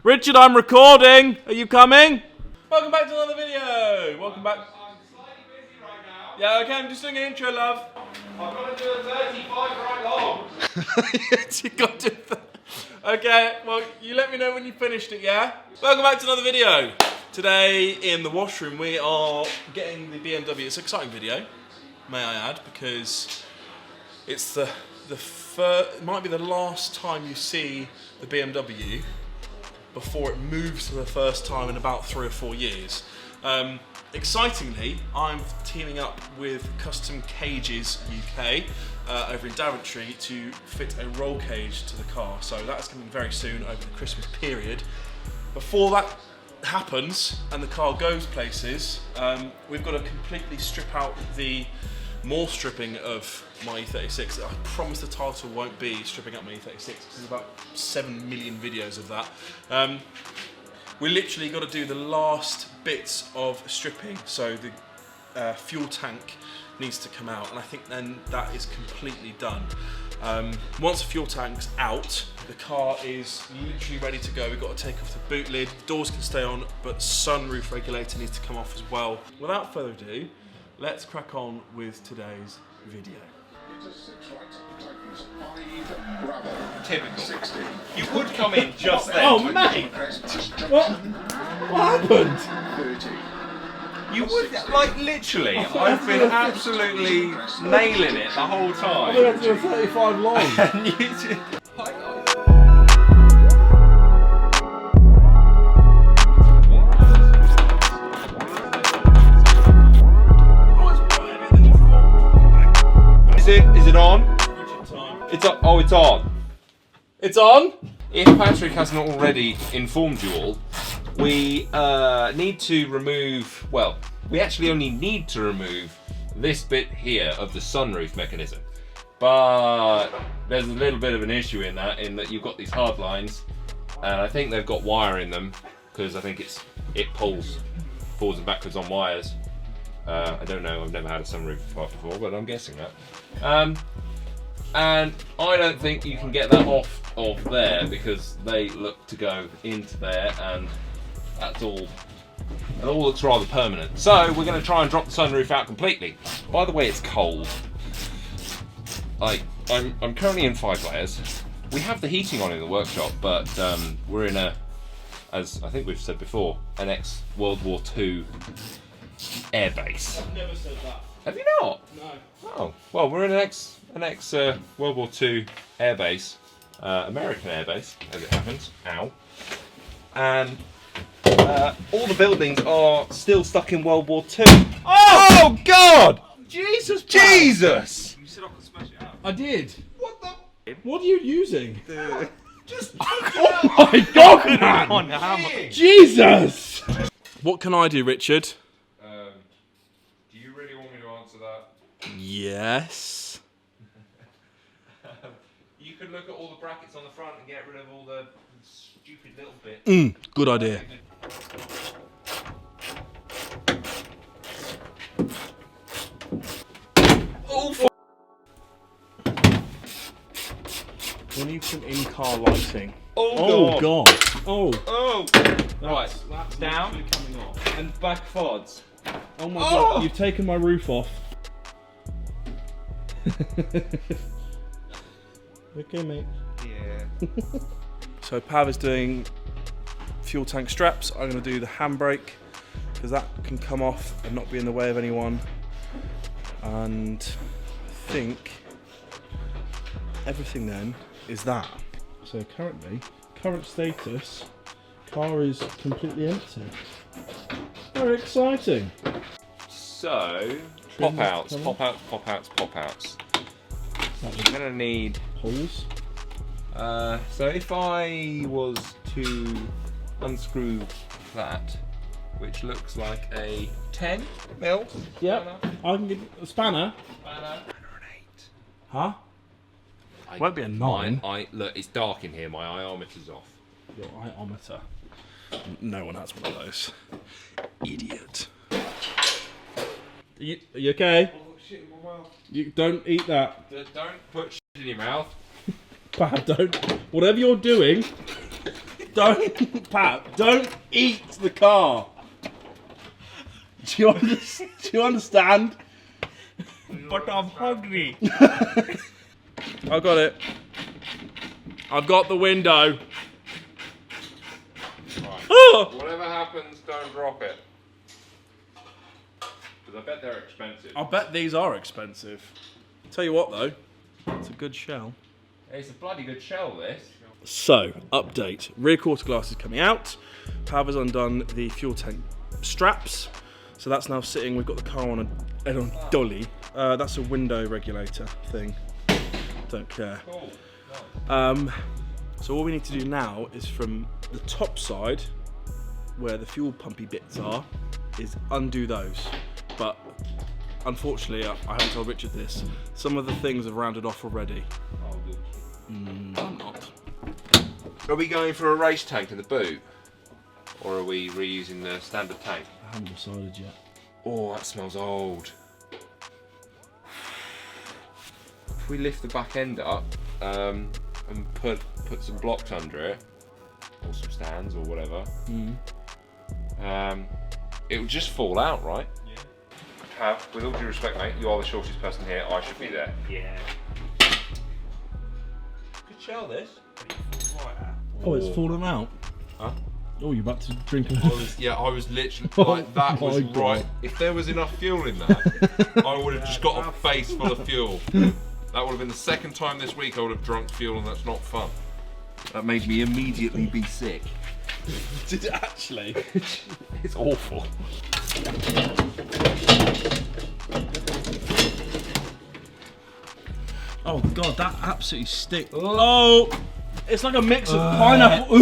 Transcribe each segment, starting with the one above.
Richard, I'm recording. Are you coming? Welcome back to another video. Welcome back. I'm slightly busy right now. Yeah, okay, I'm just doing an intro, love. I've got to do a 35 right long. Yes, you got to do that. Okay, well, you let me know when you finished it, yeah? Welcome back to another video. Today, in the washroom, we are getting the BMW. It's an exciting video, may I add, because it's it might be the last time you see the BMW before it moves for the first time in about 3 or 4 years. Excitingly, I'm teaming up with Custom Cages UK over in Daventry to fit a roll cage to the car. So that's coming very soon over the Christmas period. Before that happens and the car goes places, we've got to completely strip out more stripping of my E36. I promise the title won't be stripping up my E36 because there's about 7 million videos of that. We literally got to do the last bits of stripping, so the fuel tank needs to come out, and I think then that is completely done. Once the fuel tank's out, the car is literally ready to go. We've got to take off the boot lid, doors can stay on, but sunroof regulator needs to come off as well. Without further ado, let's crack on with today's video. Typical. 60. You would come in just then. Oh mate! What happened? 30. You would, like, literally, I've been absolutely nailing it the whole time. I had to do a 35 long. And you just... Is it on? It's on. Oh, it's on. It's on? If Patrick hasn't already informed you all, we need to remove, well, we actually only need to remove this bit here of the sunroof mechanism. But there's a little bit of an issue in that you've got these hard lines, and I think they've got wire in them, because I think it pulls forwards and backwards on wires. I don't know, I've never had a sunroof part before, but I'm guessing that. And I don't think you can get that off of there because they look to go into there, and it all looks rather permanent. So we're going to try and drop the sunroof out completely. By the way, it's cold. I'm currently in 5 layers. We have the heating on in the workshop, but we're in as I think we've said before, an ex-World War II air base. I've never said that. Have you not? No. Oh, well, we're in an ex World War II air base, American air base, as it happens. Ow. And all the buildings are still stuck in World War II. Oh God! Jesus! Jesus! You said I could smash it out. I did. What the? What are you using? Just Oh my God, man! On the hammer. Jesus! What can I do, Richard? Do you really want me to answer that? Yes. You could look at all the brackets on the front and get rid of all the stupid little bits. Good idea. Oh, We need some in-car lighting. oh God! Oh. Oh! Right, That's down literally coming off. and back forwards. Oh my God! You've taken my roof off. Okay, mate. Yeah. So Pav is doing fuel tank straps. I'm going to do the handbrake because that can come off and not be in the way of anyone. And I think everything then is that. So current status, car is completely empty. Very exciting. So, Trim pop outs, coming. pop outs, pop outs, pop outs. That's We're gonna need. holes. So if I was to unscrew that, which looks like a 10 mil. Yep. I can give a spanner. Spanner. Huh? Won't be a 9. Look, it's dark in here. My iometer's off. Your iometer. No one has one of those. Idiot. Are you okay? Oh shit in my mouth. You don't eat that. Don't put shit in your mouth. Bad, don't. Whatever you're doing, Don't, Pat, don't eat the car. Do you understand? But I'm hungry. I got it. I've got the window. Right. Oh! Whatever happens, don't drop it. Because I bet they're expensive. I bet these are expensive. Tell you what though, it's a good shell. It's a bloody good shell, this. So, update. Rear quarter glass is coming out. Pav has undone the fuel tank straps. So that's now sitting, we've got the car on a dolly. That's a window regulator thing. Don't care. Cool. So all we need to do now is from the top side, where the fuel pumpy bits are, is undo those. But unfortunately, I haven't told Richard this, some of the things have rounded off already. Oh, good. I'm not. Are we going for a race tank in the boot? Or are we reusing the standard tank? I haven't decided yet. Oh, that smells old. If we lift the back end up and put some blocks under it, or some stands or whatever, it would just fall out, right? Yeah. Pav, with all due respect, mate, you are the shortest person here. I should be there. Yeah. Good shell, this. Oh, it's fallen out. Huh? Oh, you're about to drink a... I was literally like, that was my God. right. If there was enough fuel in that, I would have just got a face full of fuel. That would have been the second time this week I would have drunk fuel, and that's not fun. That made me immediately be sick. Did it actually? It's awful. Oh God, that absolutely stinks. Oh, it's like a mix of pineapple.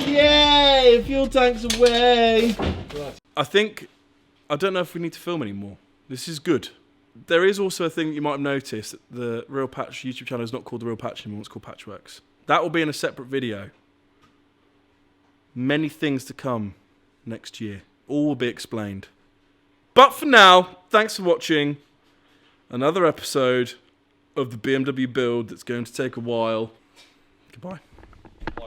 Yay! Fuel tank's away. I think I don't know if we need to film anymore. This is good. There is also a thing that you might have noticed. The Real Patch YouTube channel is not called The Real Patch anymore. It's called Patchworks. That will be in a separate video. Many things to come next year. All will be explained. But for now, thanks for watching another episode of the BMW build that's going to take a while. Goodbye.